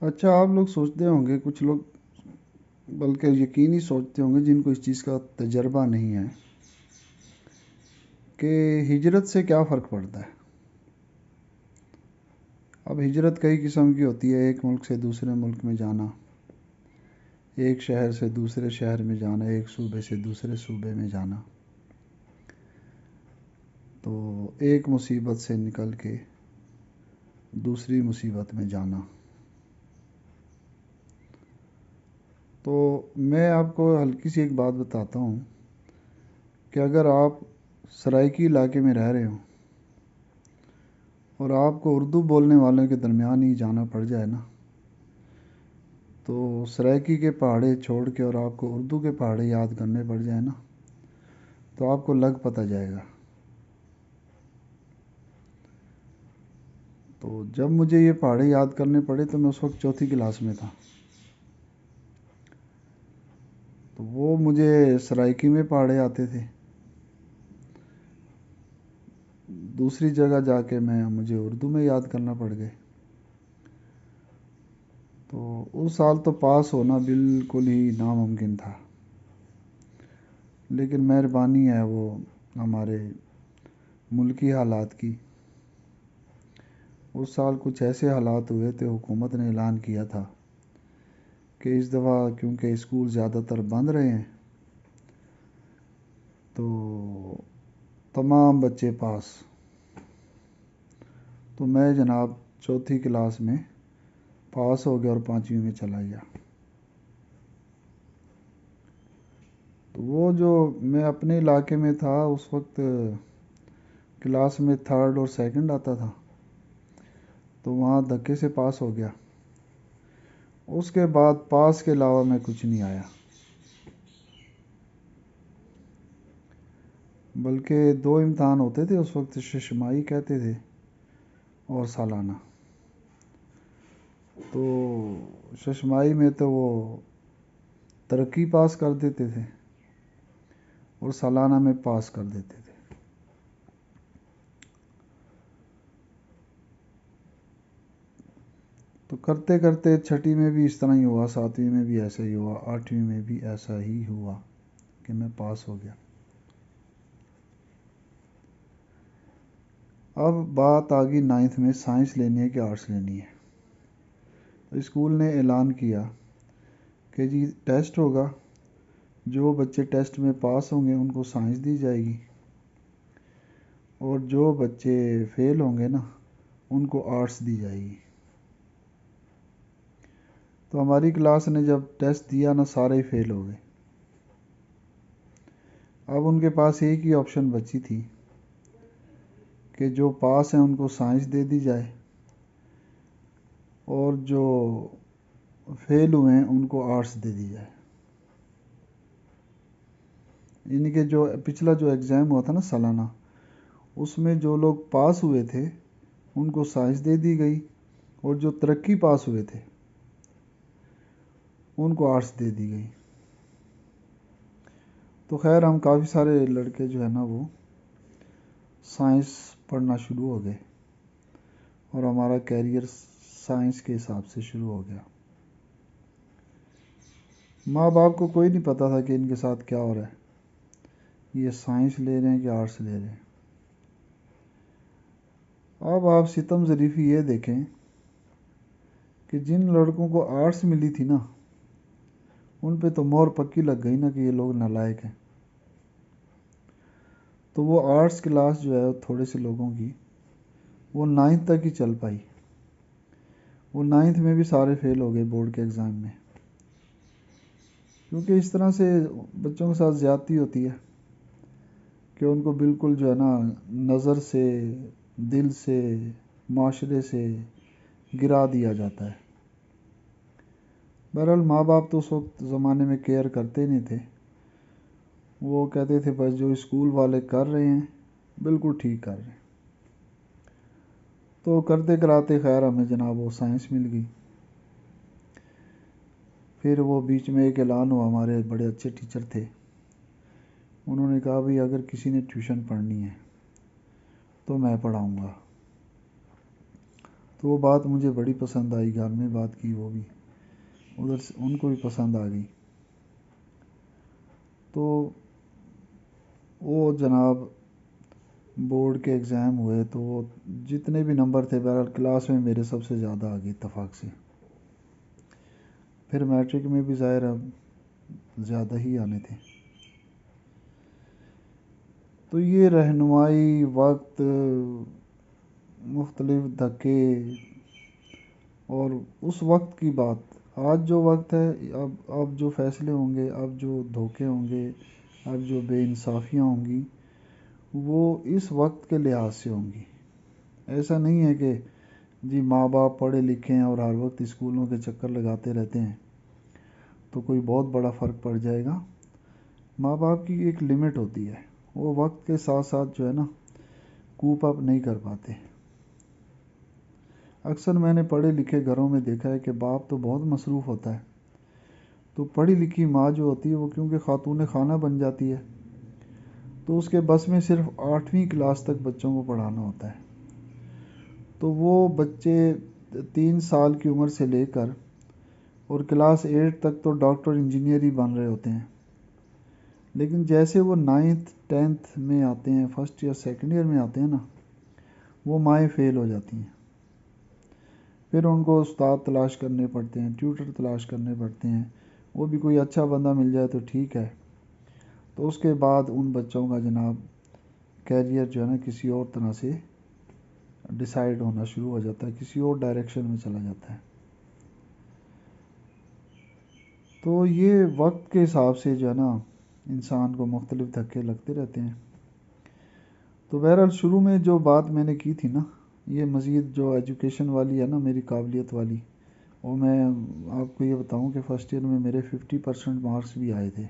اچھا، آپ لوگ سوچتے ہوں گے، کچھ لوگ بلکہ یقینی سوچتے ہوں گے جن کو اس چیز کا تجربہ نہیں ہے، کہ ہجرت سے کیا فرق پڑتا ہے۔ اب ہجرت کئی قسم کی ہوتی ہے، ایک ملک سے دوسرے ملک میں جانا، ایک شہر سے دوسرے شہر میں جانا، ایک صوبے سے دوسرے صوبے میں جانا، تو ایک مصیبت سے نکل کے دوسری مصیبت میں جانا۔ تو میں آپ کو ہلکی سی ایک بات بتاتا ہوں کہ اگر آپ سرائیکی علاقے میں رہ رہے ہوں اور آپ کو اردو بولنے والوں کے درمیان ہی جانا پڑ جائے نا، تو سرائیکی کے پہاڑے چھوڑ کے اور آپ کو اردو کے پہاڑے یاد کرنے پڑ جائیں نا، تو آپ کو لگ پتہ جائے گا۔ تو جب مجھے یہ پہاڑے یاد کرنے پڑے تو میں اس وقت چوتھی کلاس میں تھا، تو وہ مجھے سرائیکی میں پہاڑے آتے تھے، دوسری جگہ جا کے مجھے اردو میں یاد کرنا پڑ گئے۔ تو اس سال تو پاس ہونا بالکل ہی ناممکن تھا، لیکن مہربانی ہے وہ ہمارے ملکی حالات کی۔ اس سال کچھ ایسے حالات ہوئے تھے، حکومت نے اعلان کیا تھا کہ اس دفعہ کیونکہ اسکول زیادہ تر بند رہے ہیں تو تمام بچے پاس۔ تو میں جناب چوتھی کلاس میں پاس ہو گیا اور پانچویں میں چلا گیا۔ تو وہ جو میں اپنے علاقے میں تھا اس وقت کلاس میں تھرڈ اور سیکنڈ آتا تھا، تو وہاں دھکے سے پاس ہو گیا۔ اس کے بعد پاس کے علاوہ میں کچھ نہیں آیا، بلکہ دو امتحان ہوتے تھے اس وقت، ششماہی کہتے تھے اور سالانہ۔ تو ششماہی میں تو وہ ترقی پاس کر دیتے تھے اور سالانہ میں پاس کر دیتے تھے۔ تو کرتے کرتے چھٹی میں بھی اس طرح ہی ہوا، ساتویں میں بھی ایسا ہی ہوا، آٹھویں میں بھی ایسا ہی ہوا کہ میں پاس ہو گیا۔ اب بات آگئی نائنتھ میں، سائنس لینی ہے کہ آرٹس لینی ہے۔ تو اسکول نے اعلان کیا کہ جی ٹیسٹ ہوگا، جو بچے ٹیسٹ میں پاس ہوں گے ان کو سائنس دی جائے گی، اور جو بچے فیل ہوں گے نا ان کو آرٹس دی جائے گی۔ تو ہماری کلاس نے جب ٹیسٹ دیا نا، سارے ہی فیل ہو گئے۔ اب ان کے پاس ایک ہی آپشن بچی تھی کہ جو پاس ہیں ان کو سائنس دے دی جائے، اور جو فیل ہوئے ہیں ان کو آرٹس دے دی جائے۔ یعنی کہ جو پچھلا جو ایگزام ہوا تھا نا سالانہ، اس میں جو لوگ پاس ہوئے تھے ان کو سائنس دے دی گئی، اور جو ترقی پاس ہوئے تھے ان کو آرٹس دے دی گئی۔ تو خیر ہم کافی سارے لڑکے جو ہے نا وہ سائنس پڑھنا شروع ہو گئے، اور ہمارا کیریئر سائنس کے حساب سے شروع ہو گیا۔ ماں باپ کو کوئی نہیں پتا تھا کہ ان کے ساتھ کیا ہو رہا ہے، یہ سائنس لے رہے ہیں کہ آرٹس لے رہے ہیں۔ اب آپ ستم ظریفی یہ دیکھیں کہ جن لڑکوں کو آرٹس ملی تھی نا، ان پہ تو مہر پکی لگ گئی نا کہ یہ لوگ نالائق ہیں۔ تو وہ آرٹس کلاس جو ہے تھوڑے سے لوگوں کی، وہ نائنتھ تک ہی چل پائی۔ وہ نائنتھ میں بھی سارے فیل ہو گئے بورڈ کے ایگزام میں، کیونکہ اس طرح سے بچوں کے ساتھ زیادتی ہوتی ہے کہ ان کو بالکل جو ہے نا نظر سے، دل سے، معاشرے سے گرا دیا جاتا ہے۔ بہرحال ماں باپ تو اس وقت زمانے میں کیئر کرتے نہیں تھے، وہ کہتے تھے بس جو اسکول والے کر رہے ہیں بالکل ٹھیک کر رہے ہیں۔ تو کرتے کراتے خیر ہمیں جناب وہ سائنس مل گئی۔ پھر وہ بیچ میں ایک اعلان ہوا، ہمارے بڑے اچھے ٹیچر تھے، انہوں نے کہا بھئی اگر کسی نے ٹیوشن پڑھنی ہے تو میں پڑھاؤں گا۔ تو وہ بات مجھے بڑی پسند آئی، گھر میں بات کی، وہ بھی ادھر سے ان کو بھی پسند آ گئی۔ تو وہ جناب بورڈ کے ایگزام ہوئے تو وہ جتنے بھی نمبر تھے بہرحال کلاس میں میرے سب سے زیادہ آ گئے اتفاق سے۔ پھر میٹرک میں بھی ظاہر اب زیادہ ہی آنے تھے۔ تو یہ رہنمائی، وقت، مختلف دھکے، اور اس وقت کی بات، آج جو وقت ہے، اب جو فیصلے ہوں گے، اب جو دھوکے ہوں گے، اب جو بے انصافیاں ہوں گی، وہ اس وقت کے لحاظ سے ہوں گی۔ ایسا نہیں ہے کہ جی ماں باپ پڑھے لکھے ہیں اور ہر وقت اسکولوں کے چکر لگاتے رہتے ہیں تو کوئی بہت بڑا فرق پڑ جائے گا۔ ماں باپ کی ایک لمٹ ہوتی ہے، وہ وقت کے ساتھ ساتھ جو ہے نا کوپ اپ نہیں کر پاتے۔ اکثر میں نے پڑھے لکھے گھروں میں دیکھا ہے کہ باپ تو بہت مصروف ہوتا ہے، تو پڑھی لکھی ماں جو ہوتی ہے وہ کیونکہ خاتون خانہ بن جاتی ہے تو اس کے بس میں صرف 8ویں کلاس تک بچوں کو پڑھانا ہوتا ہے۔ تو وہ بچے 3 سال کی عمر سے لے کر اور کلاس 8 تک تو ڈاکٹر انجینئر ہی بن رہے ہوتے ہیں، لیکن جیسے وہ 9th 10th میں آتے ہیں، فرسٹ ایئر سیکنڈ ایئر میں آتے ہیں نا، وہ مائیں فیل ہو جاتی ہیں۔ پھر ان کو استاد تلاش کرنے پڑتے ہیں، ٹیوٹر تلاش کرنے پڑتے ہیں، وہ بھی کوئی اچھا بندہ مل جائے تو ٹھیک ہے۔ تو اس کے بعد ان بچوں کا جناب کیریئر جو ہے نا کسی اور طرح سے ڈیسائیڈ ہونا شروع ہو جاتا ہے، کسی اور ڈائریکشن میں چلا جاتا ہے۔ تو یہ وقت کے حساب سے جو ہے نا انسان کو مختلف دھکے لگتے رہتے ہیں۔ تو بہرحال شروع میں جو بات میں نے کی تھی نا، یہ مزید جو ایجوکیشن والی ہے نا، میری قابلیت والی، وہ میں آپ کو یہ بتاؤں کہ فرسٹ ایئر میں میرے 50% مارکس بھی آئے تھے،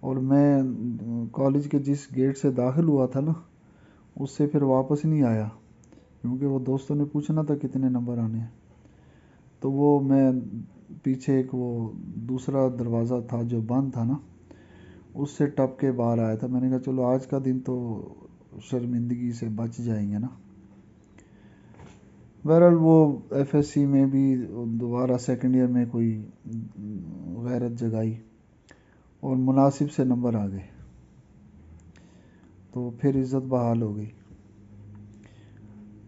اور میں کالج کے جس گیٹ سے داخل ہوا تھا نا اس سے پھر واپس نہیں آیا، کیونکہ وہ دوستوں نے پوچھنا تھا کتنے نمبر آنے ہیں۔ تو وہ میں پیچھے ایک وہ دوسرا دروازہ تھا جو بند تھا نا، اس سے ٹپ کے باہر آیا تھا۔ میں نے کہا چلو آج کا دن تو شرمندگی سے بچ جائیں گے نا۔ بہرحال وہ ایف ایس سی میں بھی دوبارہ سیکنڈ ایئر میں کوئی غیرت جگائی اور مناسب سے نمبر آ گئے، تو پھر عزت بحال ہو گئی۔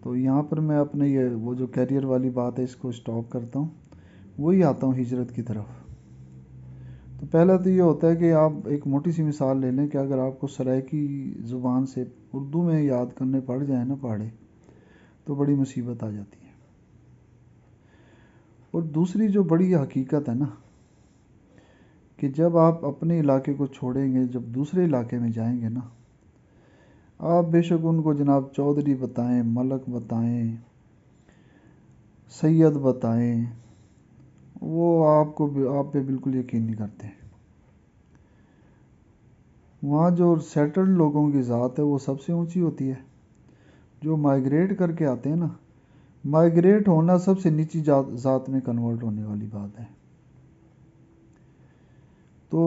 تو یہاں پر میں اپنے یہ وہ جو کیریئر والی بات ہے اس کو سٹاپ کرتا ہوں، وہی آتا ہوں ہجرت کی طرف۔ تو پہلا تو یہ ہوتا ہے کہ آپ ایک موٹی سی مثال لے لیں کہ اگر آپ کو سرائیکی زبان سے اردو میں یاد کرنے پڑ جائیں نا پہاڑے، تو بڑی مصیبت آ جاتی ہے۔ اور دوسری جو بڑی حقیقت ہے نا کہ جب آپ اپنے علاقے کو چھوڑیں گے، جب دوسرے علاقے میں جائیں گے نا، آپ بے شک ان کو جناب چودھری بتائیں، ملک بتائیں، سید بتائیں، وہ آپ پہ بالکل یقین نہیں کرتے۔ وہاں جو سیٹلڈ لوگوں کی ذات ہے وہ سب سے اونچی ہوتی ہے۔ جو مائیگریٹ کر کے آتے ہیں نا، مائیگریٹ ہونا سب سے نیچی ذات میں کنورٹ ہونے والی بات ہے۔ تو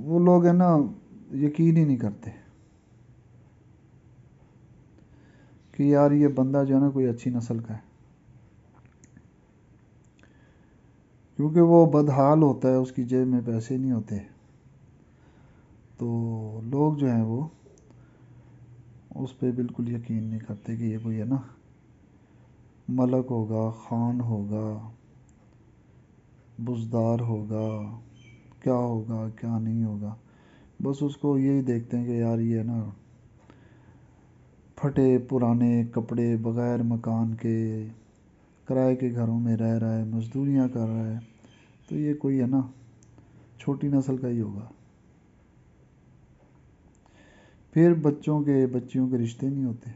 وہ لوگ ہیں نا یقین ہی نہیں کرتے کہ یار یہ بندہ جو ہے نا کوئی اچھی نسل کا ہے، کیونکہ وہ بدحال ہوتا ہے، اس کی جیب میں پیسے نہیں ہوتے، تو لوگ جو ہیں وہ اس پہ بالکل یقین نہیں کرتے کہ یہ کوئی ہے نا ملک ہوگا، خان ہوگا، بزدار ہوگا، کیا ہوگا کیا نہیں ہوگا۔ بس اس کو یہی دیکھتے ہیں کہ یار یہ ہے نا پھٹے پرانے کپڑے، بغیر مکان کے، کرائے کے گھروں میں رہ رہا ہے، مزدوریاں کر رہا ہے، تو یہ کوئی ہے نا چھوٹی نسل کا ہی ہوگا۔ پھر بچیوں کے رشتے نہیں ہوتے،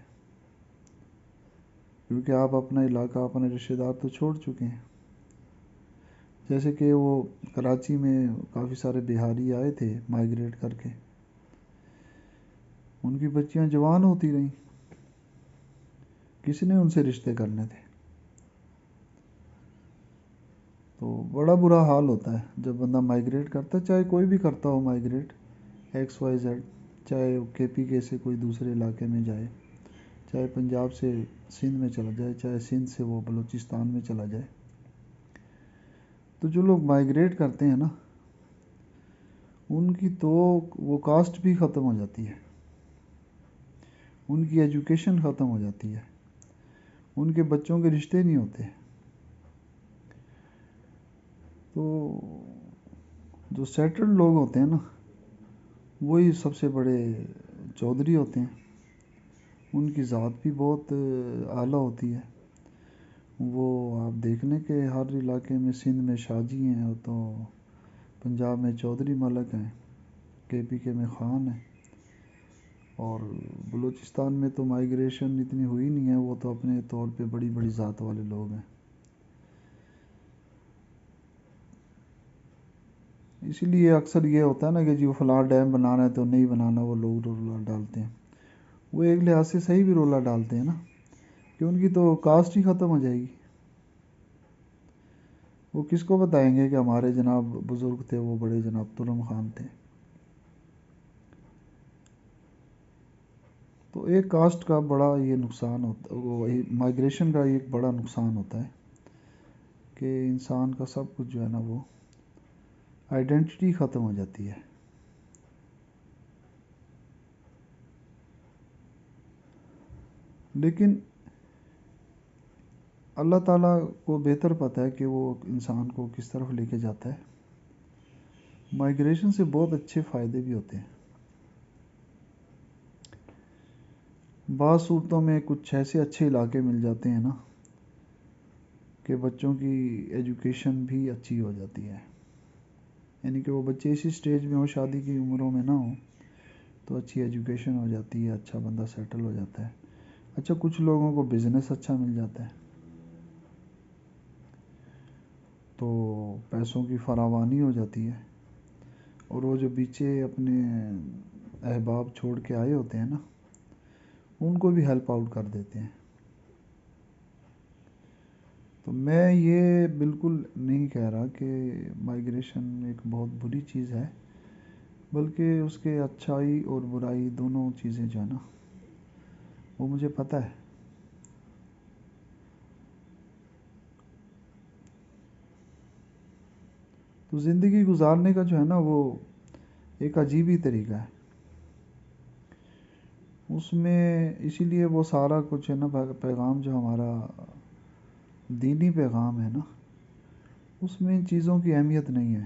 کیونکہ آپ اپنا علاقہ، اپنے رشتے دار تو چھوڑ چکے ہیں۔ جیسے کہ وہ کراچی میں کافی سارے بہاری آئے تھے مائیگریٹ کر کے، ان کی بچیاں جوان ہوتی رہیں، کس نے ان سے رشتے کرنے تھے؟ تو بڑا برا حال ہوتا ہے جب بندہ مائیگریٹ کرتا ہے، چاہے کوئی بھی کرتا ہو مائیگریٹ، ایکس وائی زیڈ، چاہے کے پی کے سے کوئی دوسرے علاقے میں جائے، چاہے پنجاب سے سندھ میں چلا جائے، چاہے سندھ سے وہ بلوچستان میں چلا جائے. تو جو لوگ مائیگریٹ کرتے ہیں نا، ان کی تو وہ کاسٹ بھی ختم ہو جاتی ہے، ان کی ایجوکیشن ختم ہو جاتی ہے، ان کے بچوں کے رشتے نہیں ہوتے. تو جو سیٹلڈ لوگ ہوتے ہیں نا، وہی سب سے بڑے چودھری ہوتے ہیں. ان کی ذات بھی بہت اعلیٰ ہوتی ہے. وہ آپ دیکھ لیں کہ ہر علاقے میں، سندھ میں شاہ جی ہیں، تو پنجاب میں چودھری ملک ہیں، KPK میں خان ہیں، اور بلوچستان میں تو مائیگریشن اتنی ہوئی نہیں ہے، وہ تو اپنے طور پہ بڑی بڑی ذات والے لوگ ہیں. اسی لیے اکثر یہ ہوتا ہے نا کہ جی وہ فلاں ڈیم بنانا ہے تو نہیں بنانا، وہ لوگ رولا ڈالتے ہیں. وہ ایک لحاظ سے صحیح بھی رولا ڈالتے ہیں نا، کہ ان کی تو کاسٹ ہی ختم ہو جائے گی. وہ کس کو بتائیں گے کہ ہمارے جناب بزرگ تھے، وہ بڑے جناب ترم خان تھے. تو ایک کاسٹ کا بڑا یہ نقصان ہوتا ہے، مائیگریشن کا ایک بڑا نقصان ہوتا ہے کہ انسان کا سب کچھ جو ہے نا، وہ آئیڈینٹی ختم ہو جاتی ہے. لیکن اللہ تعالیٰ کو بہتر پتہ ہے کہ وہ انسان کو کس طرف لے کے جاتا ہے. مائیگریشن سے بہت اچھے فائدے بھی ہوتے ہیں. بعض صورتوں میں کچھ ایسے اچھے علاقے مل جاتے ہیں نا کہ بچوں کی ایجوکیشن بھی اچھی ہو جاتی ہے. یعنی کہ وہ بچے اسی سٹیج میں ہوں، شادی کی عمروں میں نہ ہوں، تو اچھی ایجوکیشن ہو جاتی ہے، اچھا بندہ سیٹل ہو جاتا ہے. اچھا، کچھ لوگوں کو بزنس اچھا مل جاتا ہے، تو پیسوں کی فراوانی ہو جاتی ہے، اور وہ جو پیچھے اپنے احباب چھوڑ کے آئے ہوتے ہیں نا، ان کو بھی ہیلپ آؤٹ کر دیتے ہیں. تو میں یہ بالکل نہیں کہہ رہا کہ مائیگریشن ایک بہت بری چیز ہے، بلکہ اس کے اچھائی اور برائی دونوں چیزیں جو ہے نا، وہ مجھے پتہ ہے. تو زندگی گزارنے کا جو ہے نا، وہ ایک عجیب ہی طریقہ ہے. اس میں اسی لیے وہ سارا کچھ ہے نا، پیغام جو ہمارا دینی پیغام ہے نا، اس میں ان چیزوں کی اہمیت نہیں ہے،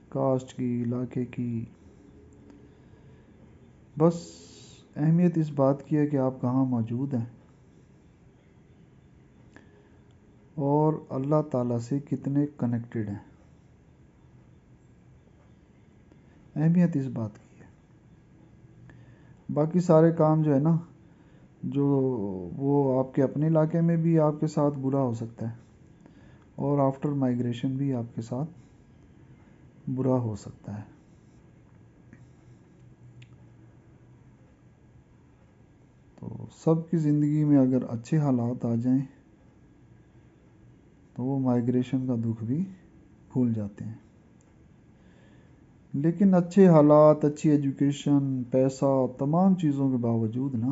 کاسٹ کی، علاقے کی. بس اہمیت اس بات کی ہے کہ آپ کہاں موجود ہیں اور اللہ تعالیٰ سے کتنے کنیکٹڈ ہیں. اہمیت اس بات کی ہے. باقی سارے کام جو ہے نا، جو وہ آپ کے اپنے علاقے میں بھی آپ کے ساتھ برا ہو سکتا ہے، اور آفٹر مائیگریشن بھی آپ کے ساتھ برا ہو سکتا ہے. تو سب کی زندگی میں اگر اچھے حالات آ جائیں تو وہ مائیگریشن کا دکھ بھی بھول جاتے ہیں. لیکن اچھے حالات، اچھی ایجوکیشن، پیسہ، تمام چیزوں کے باوجود نا،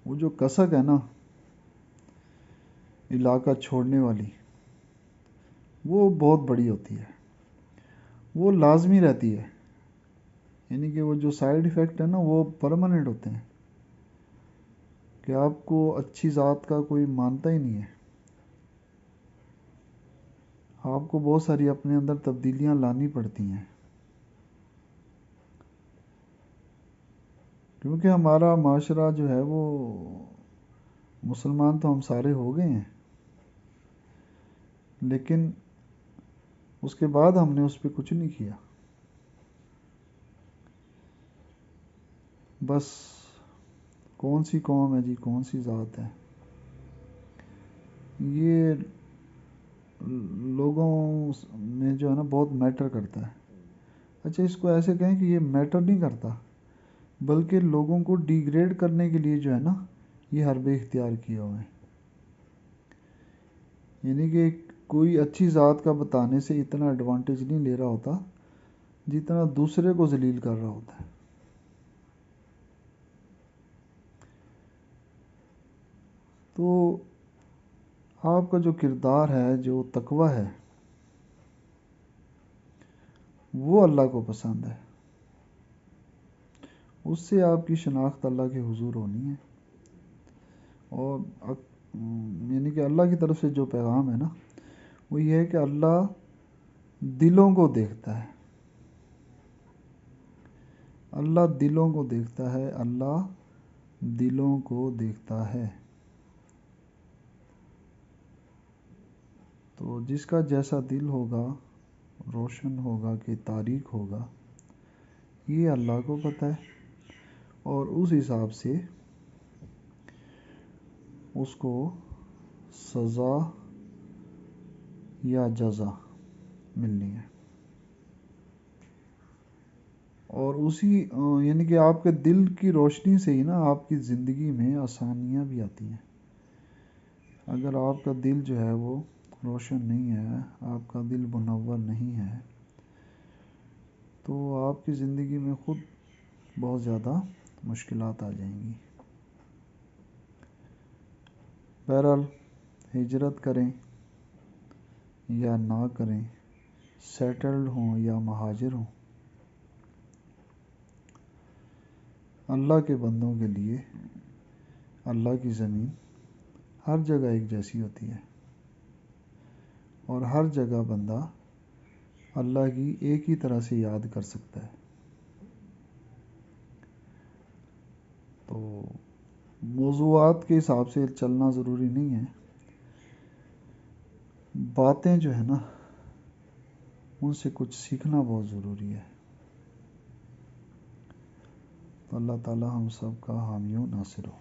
وہ جو کسک ہے نا علاقہ چھوڑنے والی، وہ بہت بڑی ہوتی ہے، وہ لازمی رہتی ہے. یعنی کہ وہ جو سائیڈ ایفیکٹ ہے نا، وہ پرماننٹ ہوتے ہیں، کہ آپ کو اچھی ذات کا کوئی مانتا ہی نہیں ہے. آپ کو بہت ساری اپنے اندر تبدیلیاں لانی پڑتی ہیں، کیونکہ ہمارا معاشرہ جو ہے وہ مسلمان تو ہم سارے ہو گئے ہیں، لیکن اس کے بعد ہم نے اس پہ کچھ نہیں کیا. بس کون سی قوم ہے جی، کون سی ذات ہے، یہ لوگوں میں جو ہے نا بہت میٹر کرتا ہے. اچھا، اس کو ایسے کہیں کہ یہ میٹر نہیں کرتا، بلکہ لوگوں کو ڈیگریڈ کرنے کے لیے جو ہے نا، یہ حربے اختیار کیے ہوئے ہیں. یعنی کہ کوئی اچھی ذات کا بتانے سے اتنا ایڈوانٹیج نہیں لے رہا ہوتا جتنا دوسرے کو ذلیل کر رہا ہوتا ہے. تو آپ کا جو کردار ہے، جو تقوی ہے، وہ اللہ کو پسند ہے، اس سے آپ کی شناخت اللہ کے حضور ہونی ہے۔ اور یعنی کہ اللہ کی طرف سے جو پیغام ہے نا، وہ یہ ہے کہ اللہ دلوں کو دیکھتا ہے، اللہ دلوں کو دیکھتا ہے، اللہ دلوں کو دیکھتا ہے۔ تو جس کا جیسا دل ہوگا، روشن ہوگا کہ تاریک ہوگا، یہ اللہ کو پتہ ہے، اور اس حساب سے اس کو سزا یا جزا ملنی ہے۔ اور اسی یعنی کہ آپ کے دل کی روشنی سے ہی نا آپ کی زندگی میں آسانیاں بھی آتی ہیں۔ اگر آپ کا دل جو ہے وہ روشن نہیں ہے، آپ کا دل منور نہیں ہے، تو آپ کی زندگی میں خود بہت زیادہ مشکلات آ جائیں گی۔ بہرحال ہجرت کریں یا نہ کریں، سیٹلڈ ہوں یا مہاجر ہوں، اللہ کے بندوں کے لیے اللہ کی زمین ہر جگہ ایک جیسی ہوتی ہے، اور ہر جگہ بندہ اللہ کی ایک ہی طرح سے یاد کر سکتا ہے۔ تو موضوعات کے حساب سے چلنا ضروری نہیں ہے، باتیں جو ہے نا ان سے کچھ سیکھنا بہت ضروری ہے۔ تو اللہ تعالی ہم سب کا حامی و ناصر ہو۔